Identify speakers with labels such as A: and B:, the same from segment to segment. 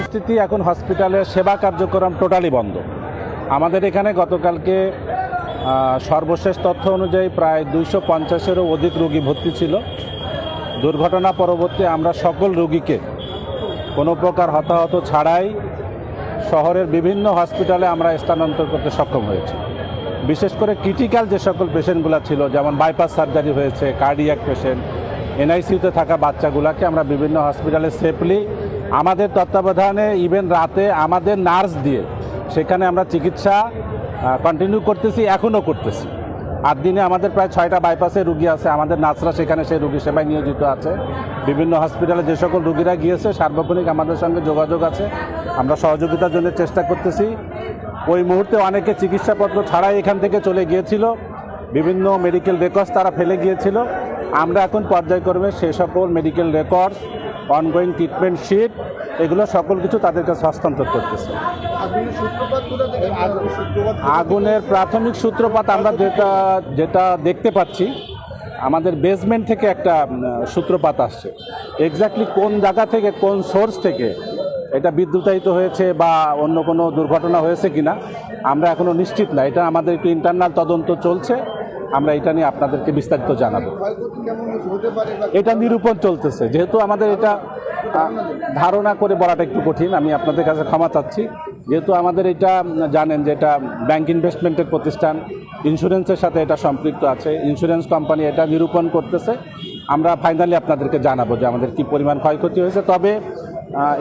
A: পরিস্থিতি এখন হসপিটালের সেবা কার্যক্রম টোটালি বন্ধ। আমাদের এখানে গতকালকে সর্বশেষ তথ্য অনুযায়ী প্রায় 250-এরও অধিক রোগী ভর্তি ছিল। দুর্ঘটনা পরবর্তী আমরা সকল রোগীকে কোনো প্রকার হতাহত ছাড়াই শহরের বিভিন্ন হসপিটালে আমরা স্থানান্তর করতে সক্ষম হয়েছি। বিশেষ করে ক্রিটিক্যাল যে সকল পেশেন্টগুলো ছিল, যেমন বাইপাস সার্জারি হয়েছে, কার্ডিয়াক পেশেন্ট, এনআইসিউতে থাকা বাচ্চাগুলোকে আমরা বিভিন্ন হসপিটালে সেফলি আমাদের তত্ত্বাবধানে ইভেন রাতে আমাদের নার্স দিয়ে সেখানে আমরা চিকিৎসা কন্টিনিউ করতেছি, এখনও করতেছি। আর দিনে আমাদের প্রায় 6টা বাইপাসে রুগী আছে, আমাদের নার্সরা সেখানে সেই রুগী সেবায় নিয়োজিত আছে। বিভিন্ন হসপিটালে যে সকল রুগীরা গিয়েছে সার্বক্ষণিক আমাদের সঙ্গে যোগাযোগ আছে, আমরা সহযোগিতার জন্য চেষ্টা করতেছি। ওই মুহূর্তে অনেকে চিকিৎসাপত্র ছাড়াই এখান থেকে চলে গিয়েছিল, বিভিন্ন মেডিকেল রেকর্ডস তারা ফেলে গিয়েছিল। আমরা এখন পর্যায়ক্রমে সে সকল medical records, ongoing treatment sheet, এগুলো সকল কিছু তাদের কাছে হস্তান্তর করতেছে। আগুনের প্রাথমিক সূত্রপাত আমরা যেটা দেখতে পাচ্ছি, আমাদের বেসমেন্ট থেকে একটা সূত্রপাত আসছে। এক্স্যাক্টলি কোন জায়গা থেকে, কোন সোর্স থেকে এটা বিদ্যুতায়িত হয়েছে বা অন্য কোনো দুর্ঘটনা হয়েছে কিনা আমরা এখনও নিশ্চিত না। এটা আমাদের একটু ইন্টারনাল তদন্ত চলছে, আমরা এটা নিয়ে আপনাদেরকে বিস্তারিত জানাবো। এটা নিরূপণ চলতেছে, যেহেতু আমাদের এটা ধারণা করে বলাটা একটু কঠিন, আমি আপনাদের কাছে ক্ষমা চাচ্ছি। যেহেতু আমাদের এটা জানেন যে এটা ব্যাংক ইনভেস্টমেন্টের প্রতিষ্ঠান, ইন্স্যুরেন্সের সাথে এটা সম্পৃক্ত আছে, ইন্স্যুরেন্স কোম্পানি এটা নিরূপণ করতেছে। আমরা ফাইনালি আপনাদেরকে জানাবো যে আমাদের কি পরিমাণ ক্ষয়ক্ষতি হয়েছে। তবে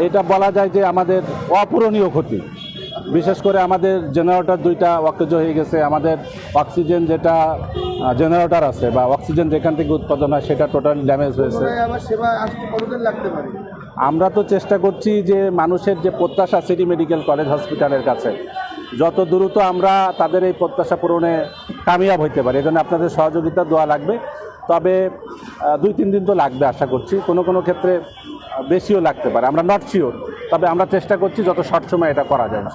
A: এটা বলা যায় যে আমাদের অপূরণীয় ক্ষতি। বিশেষ করে আমাদের জেনারেটর 2টা অকেজ হয়ে গেছে, আমাদের অক্সিজেন যেটা জেনারেটর আছে বা অক্সিজেন যেখান থেকে উৎপাদন হয় সেটা টোটাল ড্যামেজ হয়েছে। আমরা তো চেষ্টা করছি যে মানুষের যে প্রত্যাশা সিটি মেডিকেল কলেজ হসপিটালের কাছে যত দ্রুত আমরা তাদের এই প্রত্যাশা পূরণে কামিয়াব হইতে পারি, এজন্য আপনাদের সহযোগিতা দেওয়া লাগবে। তবে 2-3 দিন তো লাগবে আশা করছি, কোনো ক্ষেত্রে বেশিও লাগতে পারে, আমরা নট শিওর। তবে আমরা চেষ্টা করছি যত শর্ট সময় এটা করা যায়।